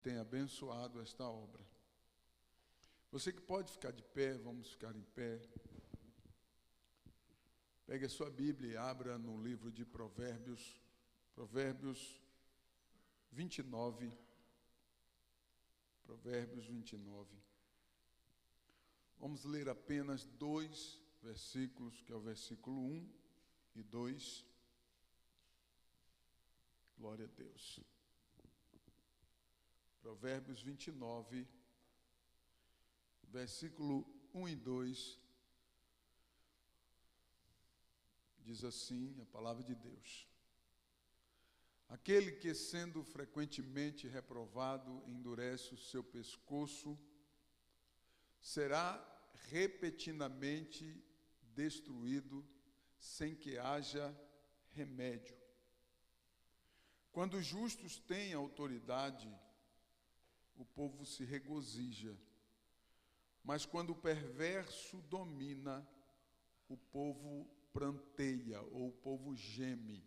tem abençoado esta obra. Você que pode ficar de pé, vamos ficar em pé. Pegue a sua Bíblia e abra no livro de Provérbios, Provérbios 29. Provérbios 29. Vamos ler apenas 2 versículos, que é o versículo 1 e 2. Glória a Deus. Provérbios 29, versículo 1 e 2, diz assim a palavra de Deus: Aquele que, sendo frequentemente reprovado, endurece o seu pescoço, será repentinamente destruído, sem que haja remédio. Quando os justos têm autoridade, o povo se regozija, mas quando o perverso domina, o povo pranteia, ou o povo geme.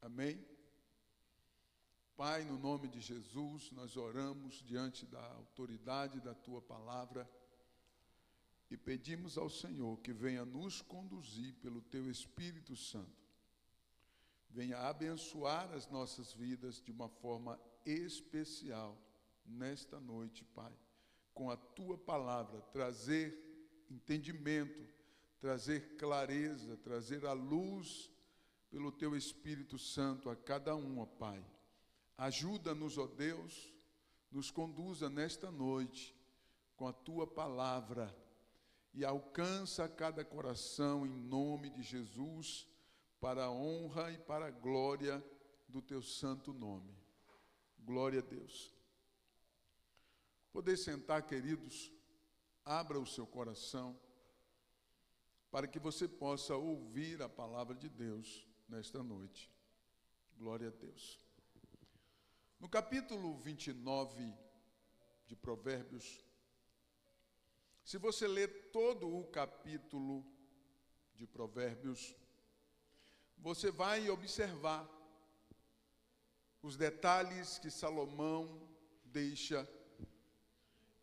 Amém? Pai, no nome de Jesus, nós oramos diante da autoridade da Tua palavra e pedimos ao Senhor que venha nos conduzir pelo Teu Espírito Santo. Venha abençoar as nossas vidas de uma forma especial nesta noite, Pai, com a Tua palavra, trazer entendimento, trazer clareza, trazer a luz pelo Teu Espírito Santo a cada um, ó Pai. Ajuda-nos, ó Deus, nos conduza nesta noite com a Tua palavra e alcança cada coração em nome de Jesus, para a honra e para a glória do Teu santo nome. Glória a Deus. Poder sentar, queridos, abra o seu coração para que você possa ouvir a palavra de Deus nesta noite. Glória a Deus. No capítulo 29 de Provérbios, se você ler todo o capítulo de Provérbios, você vai observar os detalhes que Salomão deixa.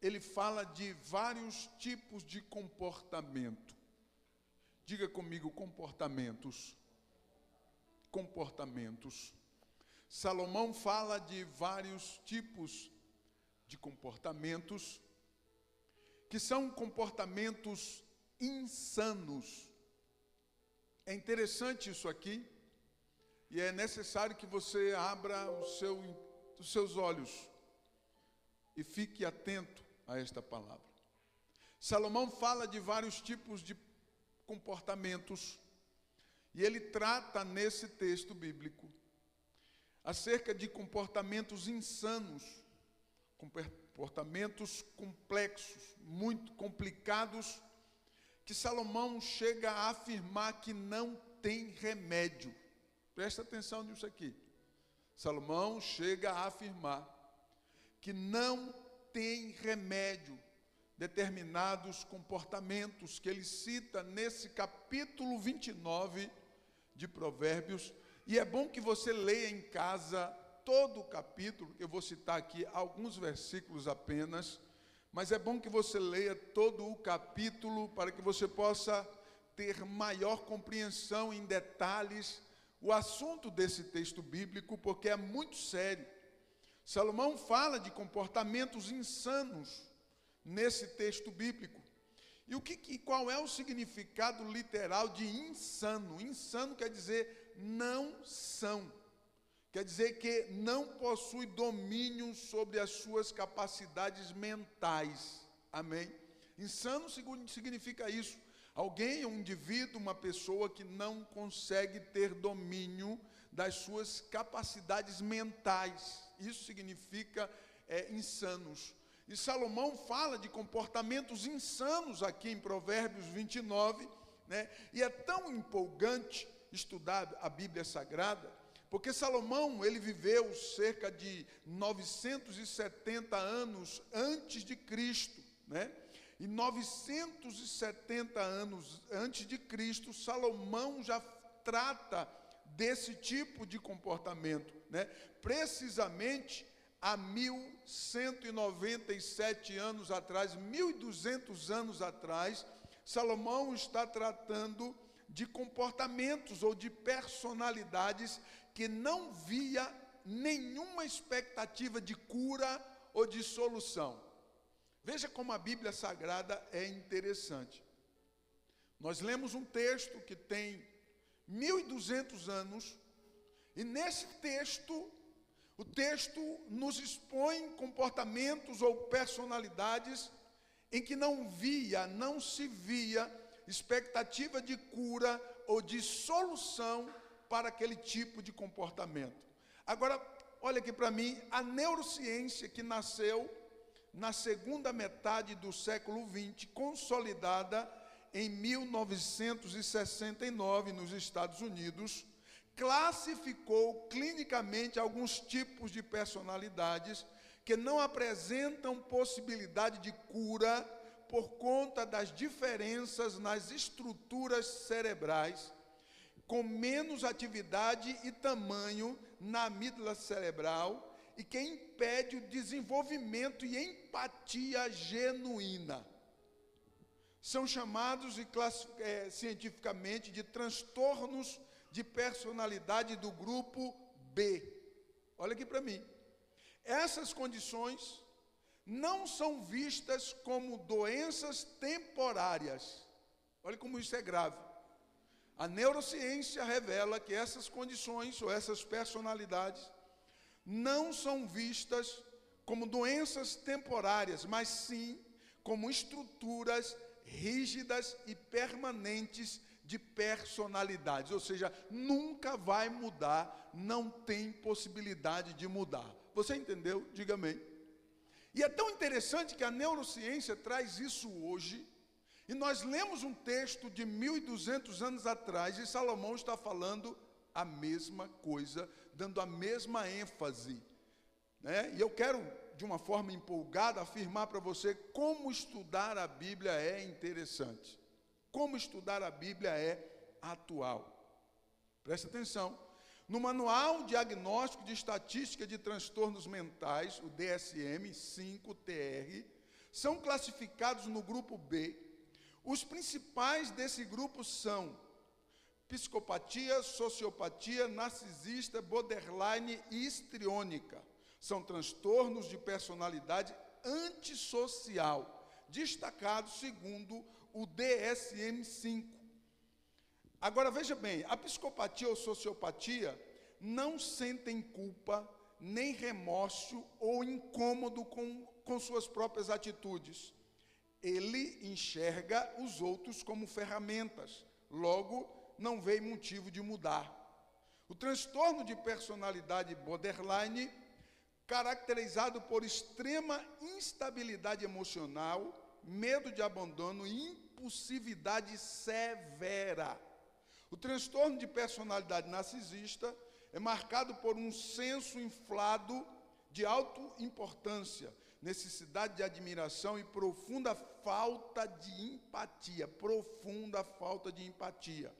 Ele fala de vários tipos de comportamento. Diga comigo, comportamentos. Comportamentos. Salomão fala de vários tipos de comportamentos, que são comportamentos insanos. É interessante isso aqui, e é necessário que você abra os seus olhos e fique atento a esta palavra. Salomão fala de vários tipos de comportamentos, e ele trata nesse texto bíblico acerca de comportamentos insanos, comportamentos complexos, muito complicados, que Salomão chega a afirmar que não tem remédio. Presta atenção nisso aqui. Salomão chega a afirmar que não tem remédio determinados comportamentos que ele cita nesse capítulo 29 de Provérbios. E é bom que você leia em casa todo o capítulo. Eu vou citar aqui alguns versículos apenas, mas é bom que você leia todo o capítulo para que você possa ter maior compreensão em detalhes o assunto desse texto bíblico, porque é muito sério. Salomão fala de comportamentos insanos nesse texto bíblico. E qual é o significado literal de insano? Insano quer dizer não são. Quer dizer que não possui domínio sobre as suas capacidades mentais. Amém? Insano significa isso. Alguém, um indivíduo, uma pessoa que não consegue ter domínio das suas capacidades mentais. Isso significa insanos. E Salomão fala de comportamentos insanos aqui em Provérbios 29, né? E é tão empolgante estudar a Bíblia Sagrada, porque Salomão, ele viveu cerca de 970 anos antes de Cristo, né? E 970 anos antes de Cristo, Salomão já trata desse tipo de comportamento, né? Precisamente há 1197 anos atrás, 1200 anos atrás, Salomão está tratando de comportamentos ou de personalidades que não via nenhuma expectativa de cura ou de solução. Veja como a Bíblia Sagrada é interessante. Nós lemos um texto que tem 1200 anos, e nesse texto, o texto nos expõe comportamentos ou personalidades em que não se via expectativa de cura ou de solução para aquele tipo de comportamento. Agora, olha aqui para mim, a neurociência que nasceu na segunda metade do século XX, consolidada em 1969 nos Estados Unidos, classificou clinicamente alguns tipos de personalidades que não apresentam possibilidade de cura por conta das diferenças nas estruturas cerebrais, com menos atividade e tamanho na amígdala cerebral, e que impede o desenvolvimento e empatia genuína. São chamados cientificamente de transtornos de personalidade do grupo B. Olha aqui para mim. Essas condições não são vistas como doenças temporárias. Olha como isso é grave. A neurociência revela que essas condições ou essas personalidades não são vistas como doenças temporárias, mas sim como estruturas rígidas e permanentes de personalidades, ou seja, nunca vai mudar, não tem possibilidade de mudar. Você entendeu? Diga amém. E é tão interessante que a neurociência traz isso hoje, e nós lemos um texto de 1200 anos atrás, e Salomão está falando a mesma coisa, dando a mesma ênfase, né? E eu quero, de uma forma empolgada, afirmar para você como estudar a Bíblia é interessante. Como estudar a Bíblia é atual. Presta atenção. No Manual Diagnóstico de Estatística de Transtornos Mentais, o DSM-5-TR, são classificados no grupo B. Os principais desse grupo são psicopatia, sociopatia, narcisista, borderline e histriônica. São transtornos de personalidade antissocial, destacados segundo o DSM-5. Agora, veja bem, a psicopatia ou sociopatia não sentem culpa, nem remorso ou incômodo com suas próprias atitudes. Ele enxerga os outros como ferramentas, logo, não vê motivo de mudar. O transtorno de personalidade borderline, caracterizado por extrema instabilidade emocional, medo de abandono e impulsividade severa. O transtorno de personalidade narcisista é marcado por um senso inflado de autoimportância, necessidade de admiração e profunda falta de empatia. Profunda falta de empatia.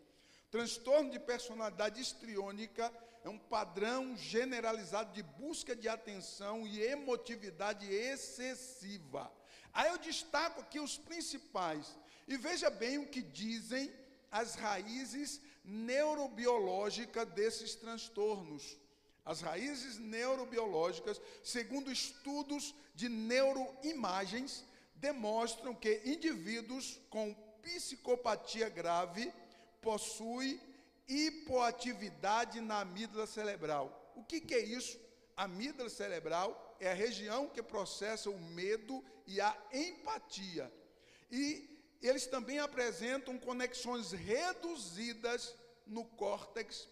Transtorno de personalidade histriônica é um padrão generalizado de busca de atenção e emotividade excessiva. Aí eu destaco aqui os principais. E veja bem o que dizem as raízes neurobiológicas desses transtornos. As raízes neurobiológicas, segundo estudos de neuroimagens, demonstram que indivíduos com psicopatia grave possuem hipoatividade na amígdala cerebral. O que é isso? A amígdala cerebral é a região que processa o medo e a empatia. E eles também apresentam conexões reduzidas no córtex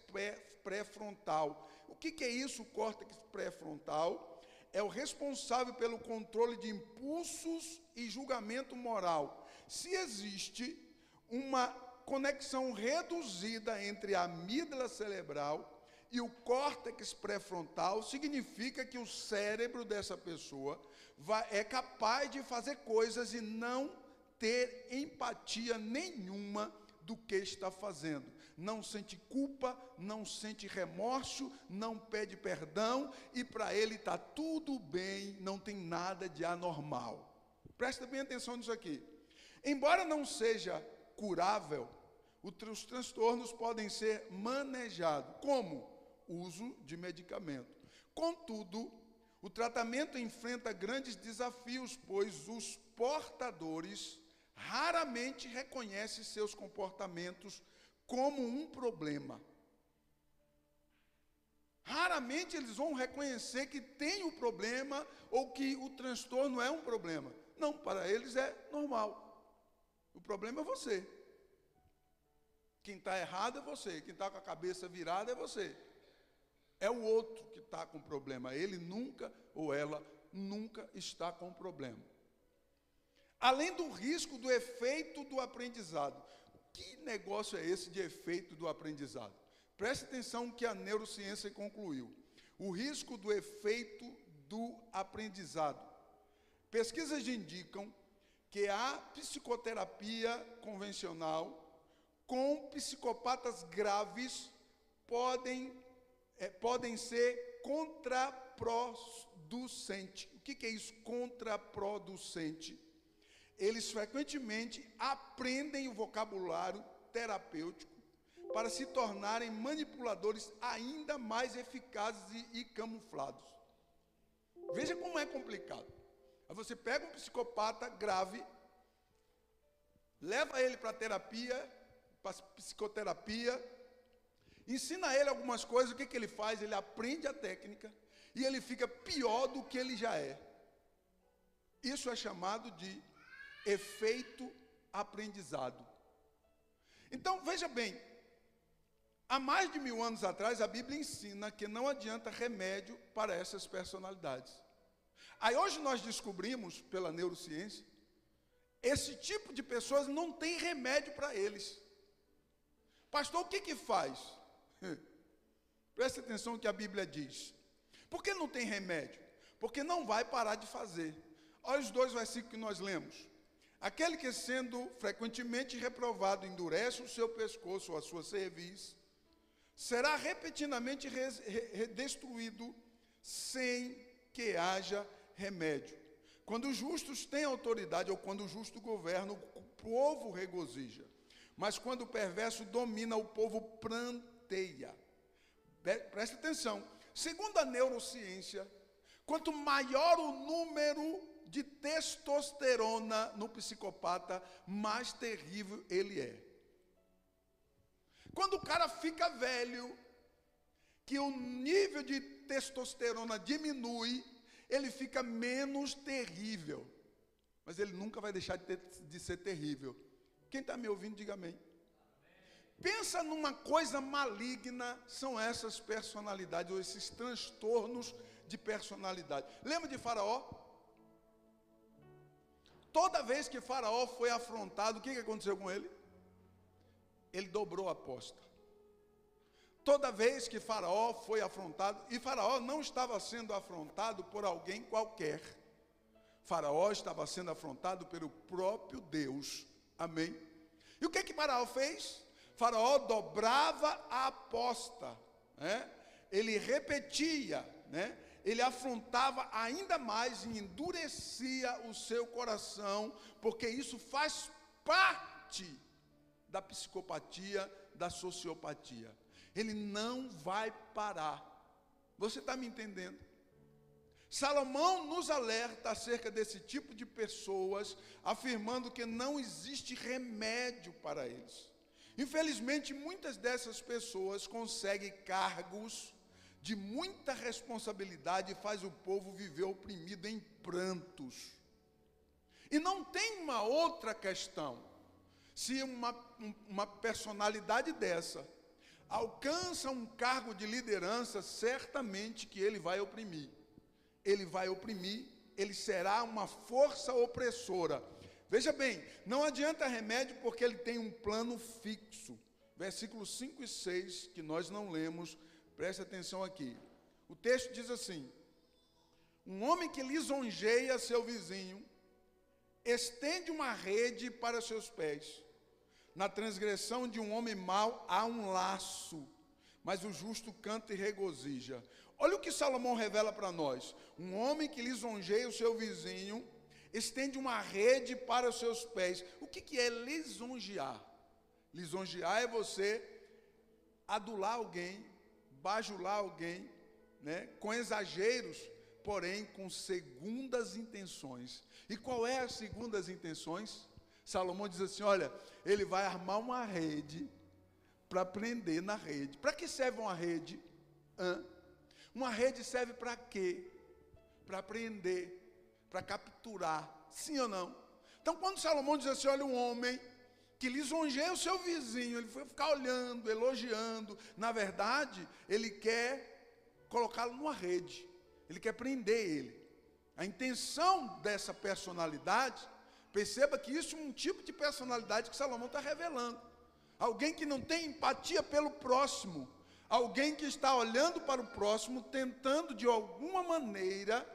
pré-frontal. O que é isso, o córtex pré-frontal? É o responsável pelo controle de impulsos e julgamento moral. Se existe uma conexão reduzida entre a amígdala cerebral e o córtex pré-frontal, significa que o cérebro dessa pessoa é capaz de fazer coisas e não ter empatia nenhuma do que está fazendo. não sente culpa, não sente remorso, não pede perdão, e para ele está tudo bem, não tem nada de anormal. Presta bem atenção nisso aqui. Embora não seja curável, os transtornos podem ser manejados. Como? Uso de medicamento. Contudo, o tratamento enfrenta grandes desafios, pois os portadores raramente reconhecem seus comportamentos como um problema. Raramente eles vão reconhecer que tem o problema ou que o transtorno é um problema. Não, para eles é normal. O problema é você. Quem está errado é você. Quem está com a cabeça virada é você. É o outro que está com problema. Ele nunca, ou ela, nunca está com problema. Além do risco do efeito do aprendizado. Que negócio é esse de efeito do aprendizado? Preste atenção que a neurociência concluiu. O risco do efeito do aprendizado. Pesquisas indicam que a psicoterapia convencional com psicopatas graves podem ser contraproducente. O que é isso? Contraproducente. Eles frequentemente aprendem o vocabulário terapêutico para se tornarem manipuladores ainda mais eficazes e camuflados. Veja como é complicado. Aí você pega um psicopata grave, leva ele para a terapia, para a psicoterapia, ensina ele algumas coisas, o que ele faz? Ele aprende a técnica e ele fica pior do que ele já é. Isso é chamado de efeito aprendizado. Então, veja bem, há mais de 1000 anos atrás, a Bíblia ensina que não adianta remédio para essas personalidades. Aí hoje nós descobrimos, pela neurociência, esse tipo de pessoas não tem remédio para eles. Pastor, o que faz? Preste atenção no que a Bíblia diz. Por que não tem remédio? Porque não vai parar de fazer. Olha os 2 versículos que nós lemos. Aquele que, sendo frequentemente reprovado, endurece o seu pescoço ou a sua cerviz, será repetidamente destruído sem que haja remédio. Quando os justos têm autoridade, ou quando o justo governa, o povo regozija. Mas quando o perverso domina, o povo pranteia. Preste atenção. Segundo a neurociência, quanto maior o número de testosterona no psicopata, mais terrível ele é. Quando o cara fica velho, que o nível de testosterona diminui, ele fica menos terrível. Mas ele nunca vai deixar de ser terrível. Quem está me ouvindo, diga amém. Pensa numa coisa maligna, são essas personalidades, ou esses transtornos de personalidade. Lembra de Faraó? Toda vez que Faraó foi afrontado, o que aconteceu com ele? Ele dobrou a aposta. Toda vez que Faraó foi afrontado, e Faraó não estava sendo afrontado por alguém qualquer. Faraó estava sendo afrontado pelo próprio Deus. Amém? E o que Faraó fez? Faraó dobrava a aposta, né? Ele repetia, né? Ele afrontava ainda mais e endurecia o seu coração, porque isso faz parte da psicopatia, da sociopatia. Ele não vai parar. Você está me entendendo? Salomão nos alerta acerca desse tipo de pessoas, afirmando que não existe remédio para eles. Infelizmente, muitas dessas pessoas conseguem cargos de muita responsabilidade e faz o povo viver oprimido em prantos. E não tem uma outra questão. Se uma personalidade dessa alcança um cargo de liderança, certamente que ele vai oprimir. Ele vai oprimir, ele será uma força opressora. Veja bem, não adianta remédio porque ele tem um plano fixo. Versículos 5 e 6, que nós não lemos, preste atenção aqui. O texto diz assim: um homem que lisonjeia seu vizinho, estende uma rede para seus pés, Na transgressão de um homem mau há um laço, mas o justo canta e regozija. Olha o que Salomão revela para nós. Um homem que lisonjeia o seu vizinho, estende uma rede para os seus pés. O que é lisonjear? Lisonjear é você adular alguém, bajular alguém, né, com exageros, porém com segundas intenções. E qual é as segundas intenções? Salomão diz assim, olha, ele vai armar uma rede para prender na rede. Para que serve uma rede? Uma rede serve para quê? Para prender, para capturar, sim ou não? Então quando Salomão diz assim, olha, um homem que lisonjeia o seu vizinho, ele foi ficar olhando, elogiando, na verdade, ele quer colocá-lo numa rede, ele quer prender ele. A intenção dessa personalidade, perceba que isso é um tipo de personalidade que Salomão está revelando. Alguém que não tem empatia pelo próximo, alguém que está olhando para o próximo, tentando de alguma maneira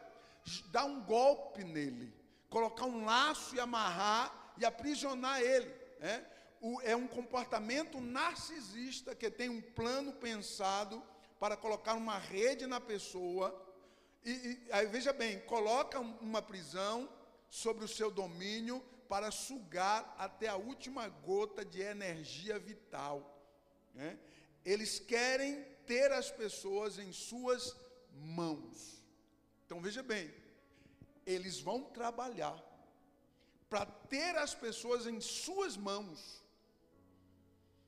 dar um golpe nele, colocar um laço e amarrar e aprisionar ele. É um comportamento narcisista que tem um plano pensado para colocar uma rede na pessoa. Aí veja bem, coloca uma prisão sobre o seu domínio para sugar até a última gota de energia vital. Eles querem ter as pessoas em suas mãos. Então veja bem, eles vão trabalhar para ter as pessoas em suas mãos.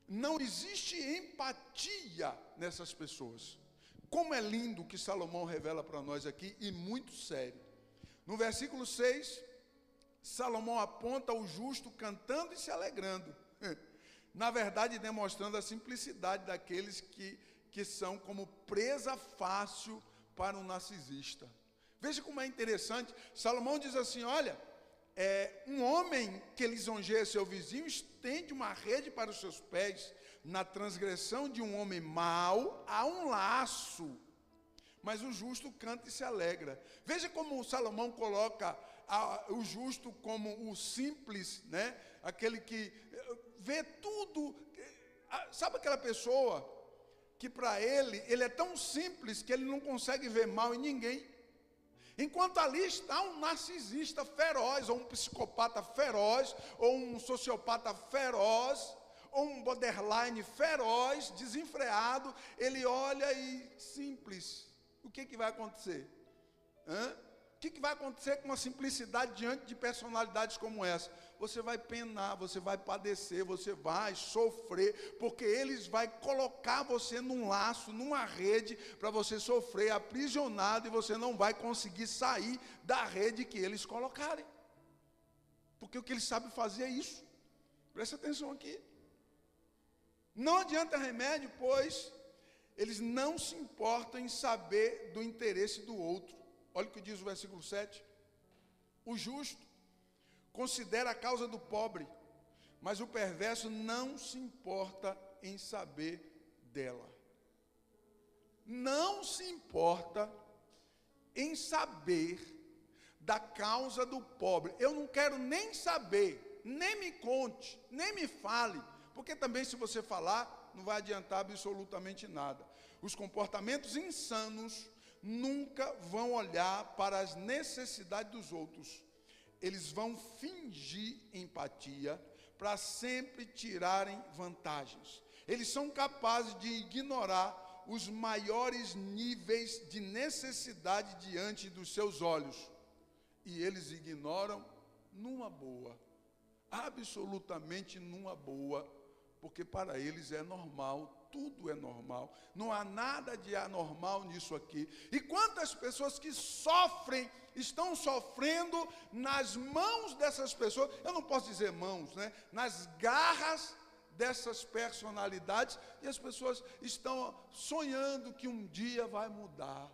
Não existe empatia nessas pessoas. Como é lindo o que Salomão revela para nós aqui, e muito sério. No versículo 6, Salomão aponta o justo cantando e se alegrando. Na verdade, demonstrando a simplicidade daqueles que são como presa fácil para um narcisista. Veja como é interessante. Salomão diz assim, olha, um homem que lisonjeia seu vizinho estende uma rede para os seus pés. Na transgressão de um homem mau há um laço, mas o justo canta e se alegra. Veja como Salomão coloca o justo como o simples, né? Aquele que vê tudo. Sabe aquela pessoa que para ele é tão simples que ele não consegue ver mal em ninguém? Enquanto ali está um narcisista feroz, ou um psicopata feroz, ou um sociopata feroz, ou um borderline feroz, desenfreado, ele olha e simples. O que vai acontecer? O que vai acontecer com uma simplicidade diante de personalidades como essa? Você vai penar, você vai padecer, você vai sofrer, porque eles vão colocar você num laço, numa rede, para você sofrer aprisionado, e você não vai conseguir sair da rede que eles colocarem. Porque o que eles sabem fazer é isso. Presta atenção aqui. Não adianta remédio, pois eles não se importam em saber do interesse do outro. Olha o que diz o versículo 7. O justo considera a causa do pobre, mas o perverso não se importa em saber dela. Não se importa em saber da causa do pobre. Eu não quero nem saber, nem me conte, nem me fale, porque também se você falar, não vai adiantar absolutamente nada. Os comportamentos insanos nunca vão olhar para as necessidades dos outros. Eles vão fingir empatia para sempre tirarem vantagens. Eles são capazes de ignorar os maiores níveis de necessidade diante dos seus olhos. E eles ignoram numa boa, absolutamente numa boa, porque para eles é normal. Tudo é normal, não há nada de anormal nisso aqui. E quantas pessoas que sofrem, estão sofrendo nas mãos dessas pessoas, eu não posso dizer mãos, né? Nas garras dessas personalidades, e as pessoas estão sonhando que um dia vai mudar,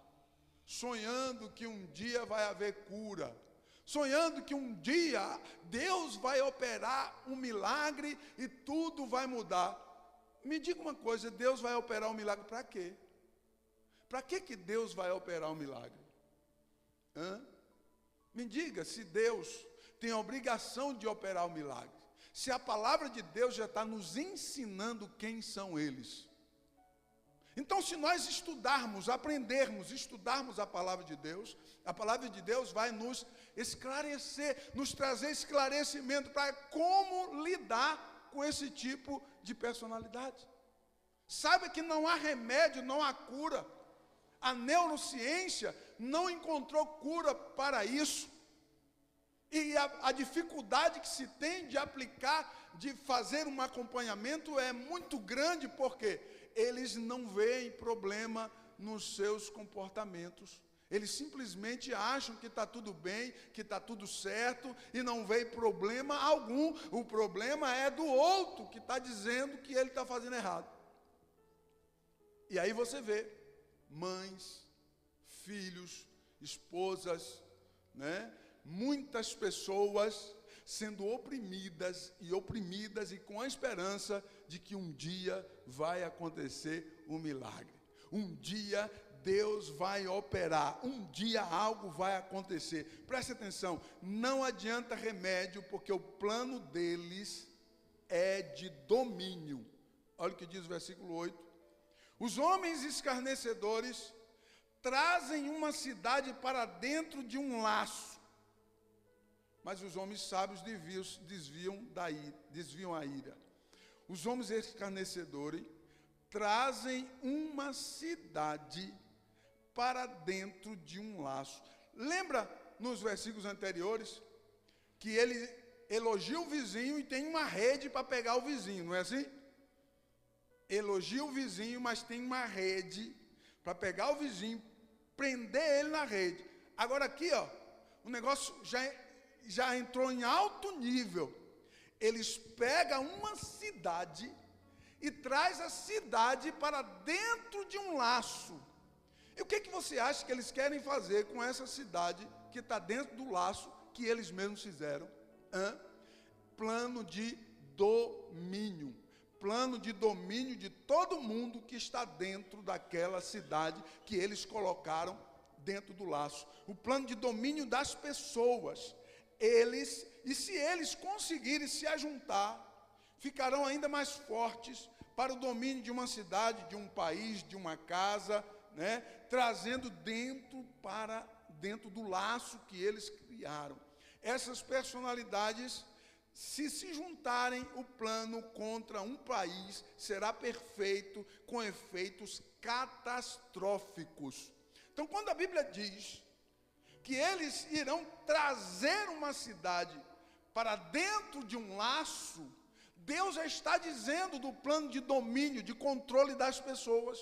sonhando que um dia vai haver cura, sonhando que um dia Deus vai operar um milagre e tudo vai mudar. Me diga uma coisa, Deus vai operar um milagre para quê? Para que Deus vai operar um milagre? Me diga, se Deus tem a obrigação de operar um milagre, se a palavra de Deus já está nos ensinando quem são eles? Então, se nós estudarmos a palavra de Deus vai nos esclarecer, nos trazer esclarecimento para como lidar com esse tipo de personalidade. Saiba que não há remédio, não há cura. A neurociência não encontrou cura para isso. E a dificuldade que se tem de aplicar, de fazer um acompanhamento é muito grande, porque eles não veem problema nos seus comportamentos. Eles simplesmente acham que está tudo bem, que está tudo certo, e não vê problema algum. O problema é do outro que está dizendo que ele está fazendo errado. E aí você vê mães, filhos, esposas, né? Muitas pessoas sendo oprimidas e com a esperança de que um dia vai acontecer um milagre. Um dia Deus vai operar, um dia algo vai acontecer. Preste atenção, não adianta remédio, porque o plano deles é de domínio. Olha o que diz o versículo 8. Os homens escarnecedores trazem uma cidade para dentro de um laço, mas os homens sábios desviam a ira. Os homens escarnecedores trazem uma cidade para dentro de um laço. Lembra nos versículos anteriores que ele elogia o vizinho e tem uma rede para pegar o vizinho, não é assim? Elogia o vizinho, mas tem uma rede para pegar o vizinho, prender ele na rede. Agora aqui, ó, o negócio já entrou em alto nível. Eles pegam uma cidade e traz a cidade para dentro de um laço. E o que você acha que eles querem fazer com essa cidade que está dentro do laço que eles mesmos fizeram? Plano de domínio. Plano de domínio de todo mundo que está dentro daquela cidade que eles colocaram dentro do laço. O plano de domínio das pessoas. E se eles conseguirem se ajuntar, ficarão ainda mais fortes para o domínio de uma cidade, de um país, de uma casa, né? Trazendo para dentro do laço que eles criaram. Essas personalidades, se juntarem, o plano contra um país será perfeito, com efeitos catastróficos. Então, quando a Bíblia diz que eles irão trazer uma cidade para dentro de um laço, Deus já está dizendo do plano de domínio, de controle das pessoas.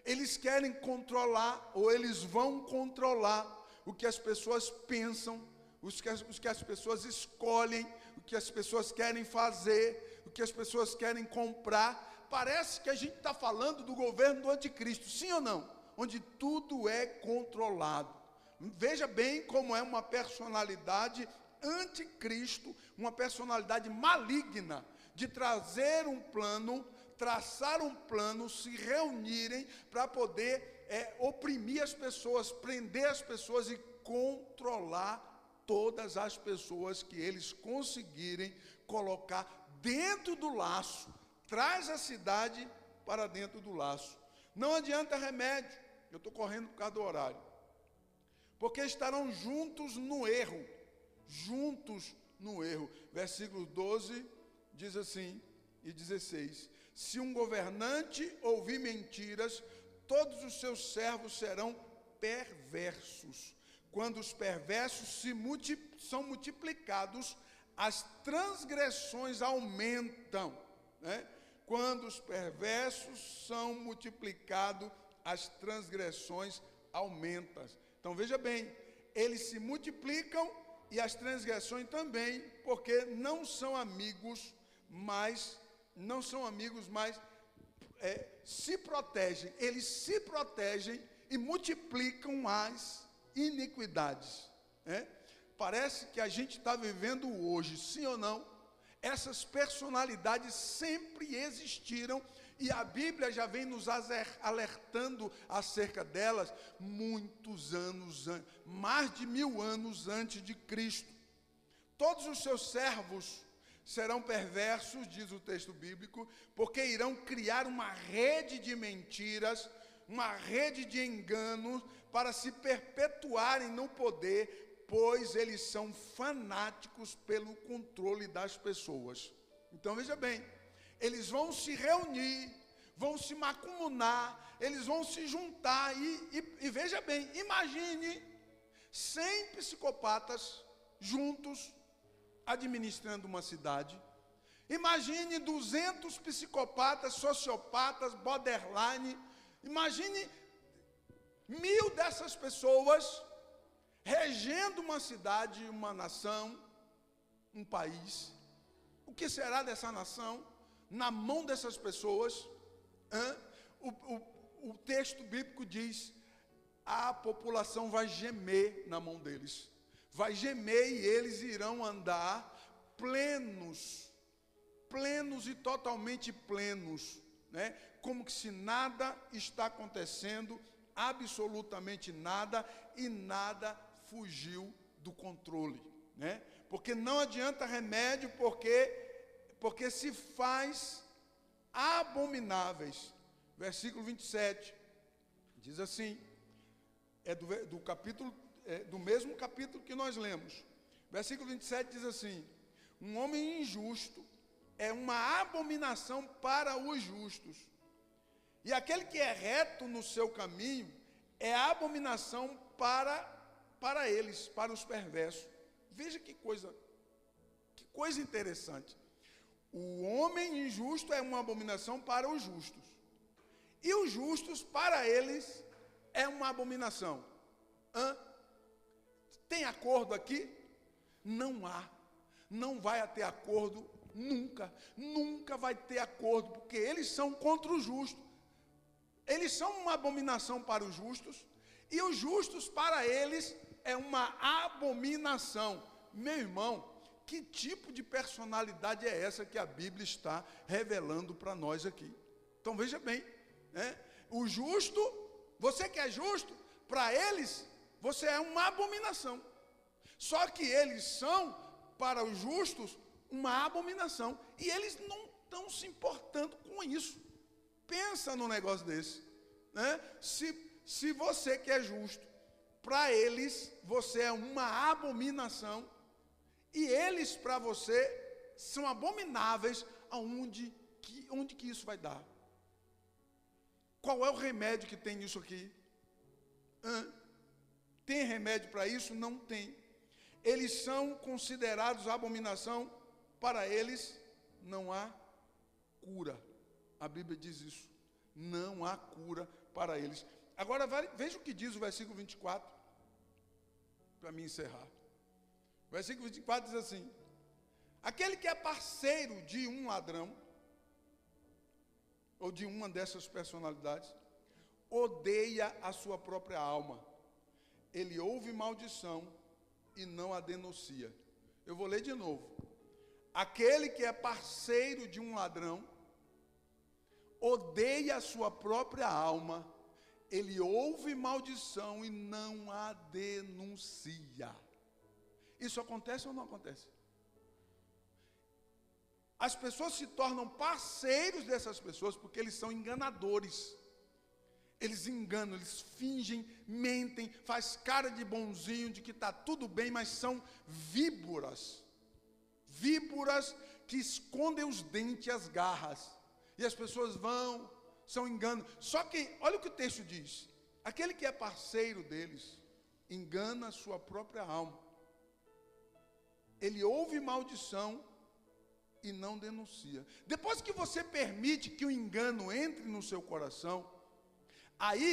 Eles querem controlar, ou eles vão controlar o que as pessoas pensam, o que as pessoas escolhem, o que as pessoas querem fazer, o que as pessoas querem comprar. Parece que a gente está falando do governo do anticristo, sim ou não? Onde tudo é controlado. Veja bem como é uma personalidade anticristo, uma personalidade maligna, de trazer um plano, traçar um plano, se reunirem para poder oprimir as pessoas, prender as pessoas e controlar todas as pessoas que eles conseguirem colocar dentro do laço. Traz a cidade para dentro do laço. Não adianta remédio. Eu estou correndo por causa do horário. Porque estarão juntos no erro. Juntos no erro. Versículo 12 diz assim, e 16. Se um governante ouvir mentiras, todos os seus servos serão perversos. Quando os perversos são multiplicados, as transgressões aumentam, né? Quando os perversos são multiplicados, as transgressões aumentam. Então veja bem, eles se multiplicam e as transgressões também, porque não são amigos, mas se protegem. Eles se protegem e multiplicam as iniquidades, né? Parece que a gente está vivendo hoje, sim ou não? Essas personalidades sempre existiram e a Bíblia já vem nos alertando acerca delas muitos anos, mais de 1000 anos antes de Cristo. Todos os seus servos serão perversos, diz o texto bíblico, porque irão criar uma rede de mentiras, uma rede de enganos, para se perpetuarem no poder, pois eles são fanáticos pelo controle das pessoas. Então veja bem, eles vão se reunir, vão se macumunar, eles vão se juntar e veja bem, imagine 100 psicopatas juntos administrando uma cidade. Imagine 200 psicopatas, sociopatas, borderline. Imagine 1000 dessas pessoas regendo uma cidade, uma nação, um país. O que será dessa nação na mão dessas pessoas? O texto bíblico diz: a população vai gemer na mão deles. Vai gemer e eles irão andar plenos e totalmente plenos, né? Como que se nada está acontecendo, absolutamente nada, e nada fugiu do controle, né? Porque não adianta remédio, porque se faz abomináveis. Versículo 27 diz assim, do mesmo capítulo que nós lemos. Versículo 27 diz assim: um homem injusto é uma abominação para os justos, e aquele que é reto no seu caminho é abominação para eles, para os perversos. Veja que coisa interessante. O homem injusto é uma abominação para os justos, e os justos para eles é uma abominação. Tem acordo aqui? Não há. Não vai ter acordo nunca vai ter acordo, porque eles são contra os justos. Eles são uma abominação para os justos, e os justos para eles é uma abominação. Meu irmão, que tipo de personalidade é essa que a Bíblia está revelando para nós aqui? Então veja bem, né? O justo, você que é justo, para eles você é uma abominação. Só que eles são, para os justos, uma abominação. E eles não estão se importando com isso. Pensa num negócio desse, né? Se você que é justo, para eles você é uma abominação, e eles para você são abomináveis, onde que isso vai dar? Qual é o remédio que tem nisso aqui? Tem remédio para isso? Não tem. Eles são considerados abominação, para eles não há cura. A Bíblia diz isso. Não há cura para eles. Agora veja o que diz o versículo 24, para me encerrar. O versículo 24 diz assim: aquele que é parceiro de um ladrão, ou de uma dessas personalidades, odeia a sua própria alma. Ele ouve maldição e não a denuncia. Eu vou ler de novo. Aquele que é parceiro de um ladrão, odeia a sua própria alma, ele ouve maldição e não a denuncia. Isso acontece ou não acontece? As pessoas se tornam parceiros dessas pessoas porque eles são enganadores. Eles enganam, eles fingem, mentem, faz cara de bonzinho, de que está tudo bem, mas são víboras. Víboras que escondem os dentes e as garras. E as pessoas são enganos. Só que, olha o que o texto diz: aquele que é parceiro deles, engana a sua própria alma. Ele ouve maldição e não denuncia. Depois que você permite que o engano entre no seu coração, aí,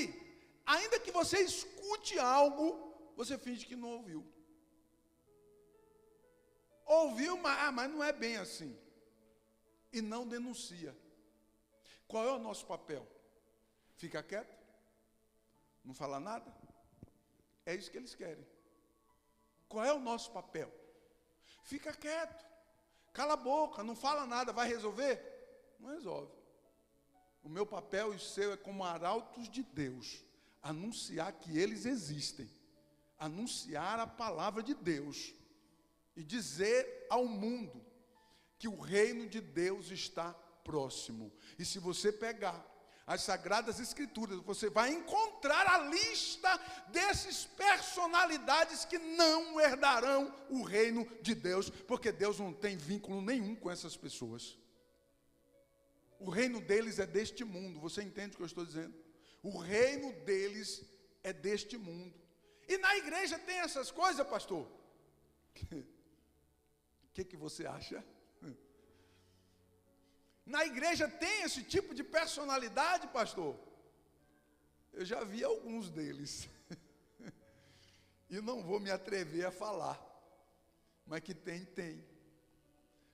ainda que você escute algo, você finge que não ouviu. Ouviu, mas não é bem assim. E não denuncia. Qual é o nosso papel? Fica quieto? Não fala nada? É isso que eles querem. Qual é o nosso papel? Fica quieto. Cala a boca, não fala nada. Vai resolver? Não resolve. O meu papel e o seu é como arautos de Deus, anunciar que eles existem, anunciar a palavra de Deus e dizer ao mundo que o reino de Deus está próximo. E se você pegar as Sagradas Escrituras, você vai encontrar a lista dessas personalidades que não herdarão o reino de Deus, porque Deus não tem vínculo nenhum com essas pessoas. O reino deles é deste mundo, você entende o que eu estou dizendo? O reino deles é deste mundo. E na igreja tem essas coisas, pastor? O que você acha? Na igreja tem esse tipo de personalidade, pastor? Eu já vi alguns deles. E não vou me atrever a falar. Mas que tem.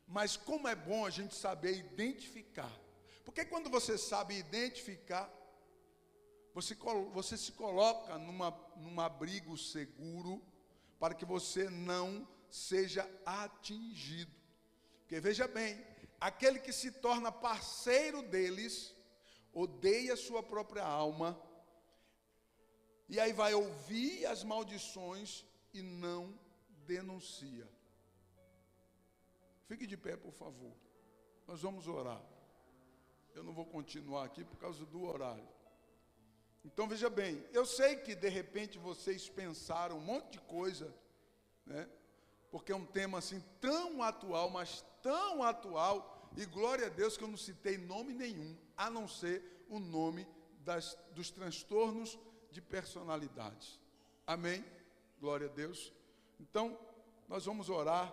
Mas como é bom a gente saber identificar. Porque quando você sabe identificar, você se coloca num abrigo seguro para que você não seja atingido. Porque veja bem, aquele que se torna parceiro deles, odeia a sua própria alma, e aí vai ouvir as maldições e não denuncia. Fique de pé, por favor. Nós vamos orar. Eu não vou continuar aqui por causa do horário. Então veja bem, eu sei que de repente vocês pensaram um monte de coisa, né? Porque é um tema assim tão atual, mas tão atual, e glória a Deus que eu não citei nome nenhum, a não ser o nome dos transtornos de personalidades. Amém? Glória a Deus. Então, nós vamos orar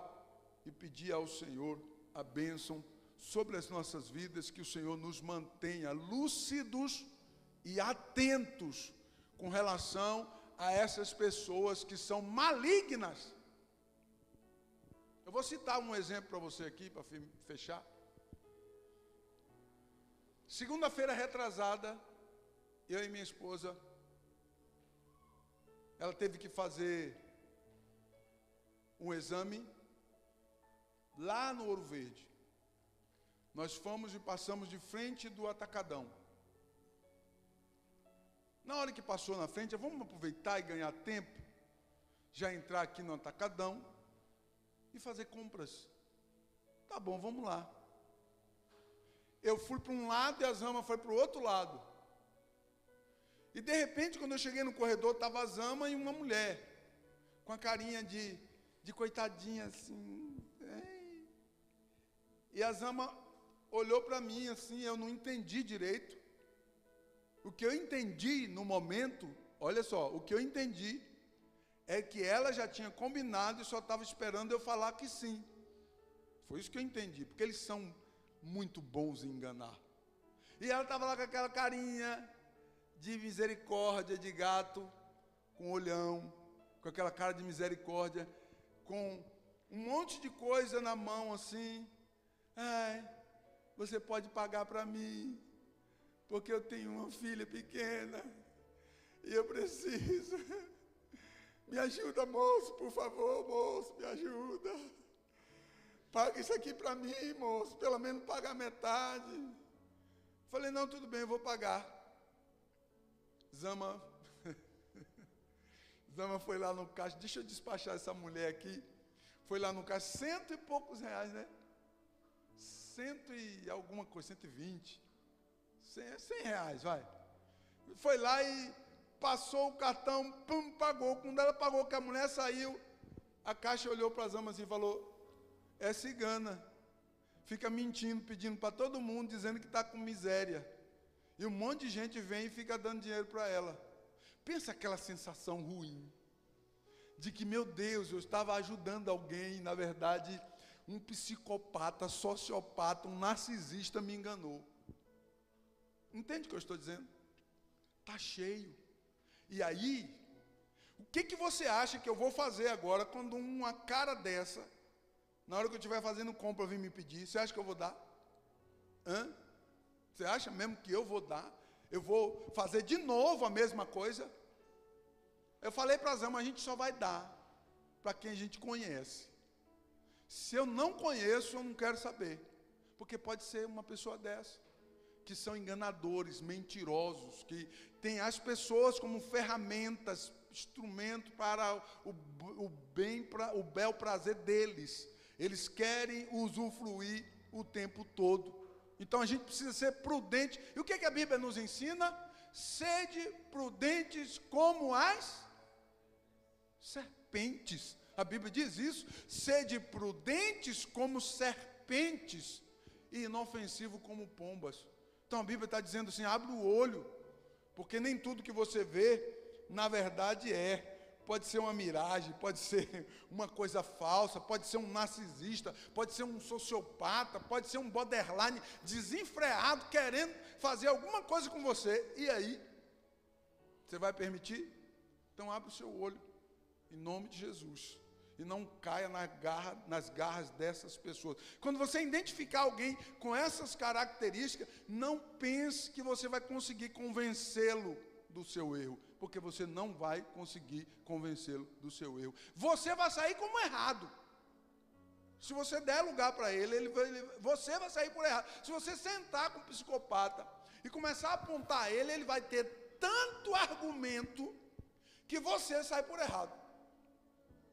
e pedir ao Senhor a bênção sobre as nossas vidas, que o Senhor nos mantenha lúcidos e atentos com relação a essas pessoas que são malignas. Eu vou citar um exemplo para você aqui, para fechar. Segunda-feira retrasada, eu e minha esposa, ela teve que fazer um exame lá no Ouro Verde. Nós fomos e passamos de frente do Atacadão. Na hora que passou na frente, vamos aproveitar e ganhar tempo, já entrar aqui no Atacadão e fazer compras. Tá bom, vamos lá. Eu fui para um lado e a Zama foi para o outro lado. E de repente, quando eu cheguei no corredor, estava a Zama e uma mulher, com a carinha de coitadinha assim. E a Zama olhou para mim assim, eu não entendi direito. O que eu entendi no momento, olha só, o que eu entendi é que ela já tinha combinado e só estava esperando eu falar que sim. Foi isso que eu entendi, porque eles são muito bons em enganar. E ela estava lá com aquela carinha de misericórdia, de gato, com olhão, com aquela cara de misericórdia, com um monte de coisa na mão assim. Ai, você pode pagar para mim, porque eu tenho uma filha pequena e eu preciso. Me ajuda, moço, por favor, moço, me ajuda. Paga isso aqui para mim, moço, pelo menos paga a metade. Falei, não, tudo bem, eu vou pagar. Zama foi lá no caixa, deixa eu despachar essa mulher aqui. Foi lá no caixa, 100 e poucos reais, né? 100 e alguma coisa, 120. 100 reais, vai. Foi lá e passou o cartão, pum, pagou. Quando ela pagou, que a mulher saiu, a caixa olhou para as Zamas e falou, é cigana. Fica mentindo, pedindo para todo mundo, dizendo que está com miséria. E um monte de gente vem e fica dando dinheiro para ela. Pensa aquela sensação ruim, de que, meu Deus, eu estava ajudando alguém, na verdade, um psicopata, sociopata, um narcisista me enganou. Entende o que eu estou dizendo? Está cheio. E aí, o que você acha que eu vou fazer agora quando uma cara dessa, na hora que eu estiver fazendo compra, vir me pedir? Você acha que eu vou dar? Você acha mesmo que eu vou dar? Eu vou fazer de novo a mesma coisa? Eu falei para a Zama, a gente só vai dar para quem a gente conhece. Se eu não conheço, eu não quero saber. Porque pode ser uma pessoa dessa, que são enganadores, mentirosos, que tem as pessoas como ferramentas, instrumento para o bel prazer deles. Eles querem usufruir o tempo todo. Então a gente precisa ser prudente. E o que a Bíblia nos ensina? Sede prudentes como as serpentes. A Bíblia diz isso. Sede prudentes como serpentes e inofensivo como pombas. Então a Bíblia está dizendo assim, abre o olho, porque nem tudo que você vê, na verdade pode ser uma miragem, pode ser uma coisa falsa, pode ser um narcisista, pode ser um sociopata, pode ser um borderline desenfreado, querendo fazer alguma coisa com você, e aí? Você vai permitir? Então abre o seu olho, em nome de Jesus, e não caia nas garras dessas pessoas. Quando você identificar alguém com essas características, não pense que você vai conseguir convencê-lo do seu erro, porque você não vai conseguir convencê-lo do seu erro. Você vai sair como errado. Se você der lugar para ele, você vai sair por errado. Se você sentar com um psicopata e começar a apontar ele vai ter tanto argumento que você sai por errado.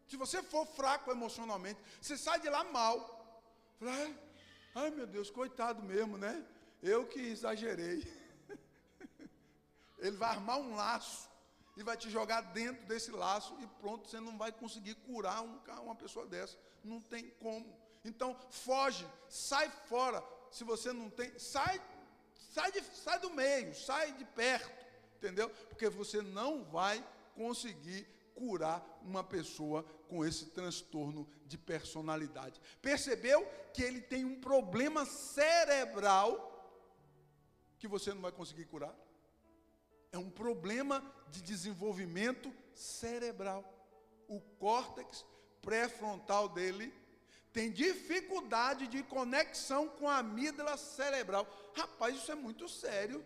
Se você for fraco emocionalmente, você sai de lá mal. Ai meu Deus, coitado mesmo, né? Eu que exagerei. Ele vai armar um laço e vai te jogar dentro desse laço e pronto, você não vai conseguir curar uma pessoa dessa. Não tem como. Então, foge, sai fora. Se você não tem, sai do meio, sai de perto, entendeu? Porque você não vai conseguir curar uma pessoa com esse transtorno de personalidade. Percebeu que ele tem um problema cerebral que você não vai conseguir curar? É um problema de desenvolvimento cerebral. O córtex pré-frontal dele tem dificuldade de conexão com a amígdala cerebral. Rapaz, isso é muito sério.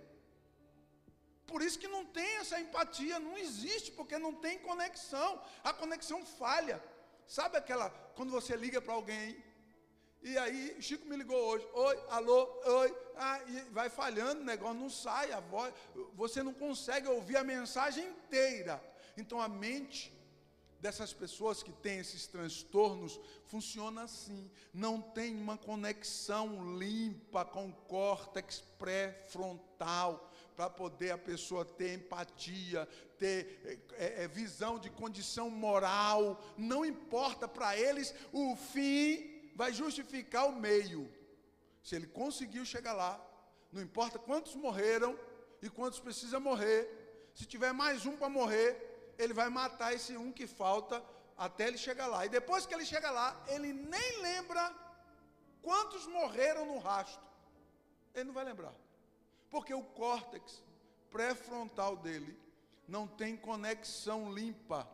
Por isso que não tem essa empatia, não existe, porque não tem conexão. A conexão falha. Sabe quando você liga para alguém, e aí, Chico me ligou hoje, oi, alô, oi, e vai falhando, o negócio não sai, a voz, você não consegue ouvir a mensagem inteira. Então a mente dessas pessoas que têm esses transtornos funciona assim, não tem uma conexão limpa com o córtex pré-frontal, para poder a pessoa ter empatia, ter visão de condição moral. Não importa para eles, o fim vai justificar o meio. Se ele conseguiu chegar lá, não importa quantos morreram e quantos precisam morrer, se tiver mais um para morrer, ele vai matar esse um que falta até ele chegar lá. E depois que ele chega lá, ele nem lembra quantos morreram no rastro. Ele não vai lembrar. Porque o córtex pré-frontal dele não tem conexão limpa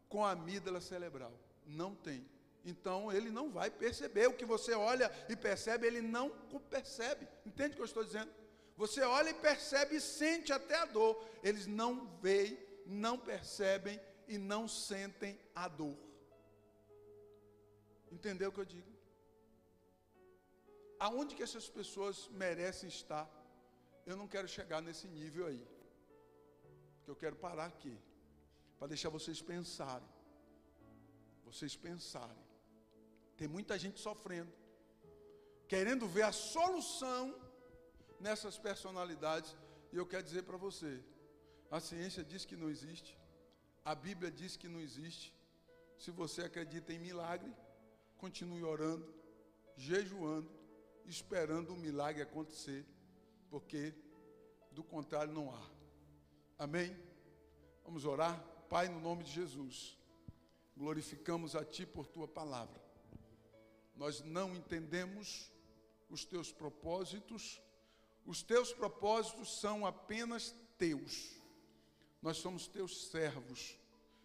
com a amígdala cerebral. Não tem. Então, ele não vai perceber. O que você olha e percebe, ele não percebe. Entende o que eu estou dizendo? Você olha e percebe e sente até a dor. Eles não veem, não percebem e não sentem a dor. Entendeu o que eu digo? Aonde que essas pessoas merecem estar? Eu não quero chegar nesse nível aí. Porque eu quero parar aqui, para deixar vocês pensarem. Vocês pensarem. Tem muita gente sofrendo, querendo ver a solução nessas personalidades. E eu quero dizer para você, a ciência diz que não existe, a Bíblia diz que não existe. Se você acredita em milagre, continue orando, jejuando, esperando o milagre acontecer, porque do contrário não há. Amém? Vamos orar? Pai, no nome de Jesus, glorificamos a Ti por Tua palavra. Nós não entendemos os Teus propósitos. Os Teus propósitos são apenas Teus. Nós somos Teus servos,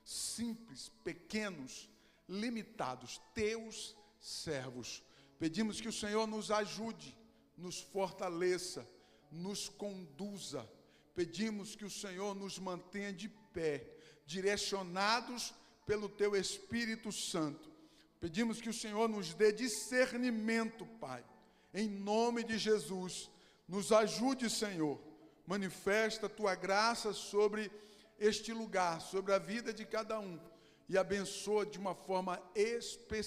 simples, pequenos, limitados, Teus servos. Pedimos que o Senhor nos ajude, nos fortaleça, nos conduza. Pedimos que o Senhor nos mantenha de pé, direcionados pelo Teu Espírito Santo. Pedimos que o Senhor nos dê discernimento, Pai. Em nome de Jesus, nos ajude, Senhor. Manifesta a Tua graça sobre este lugar, sobre a vida de cada um. E abençoa de uma forma especial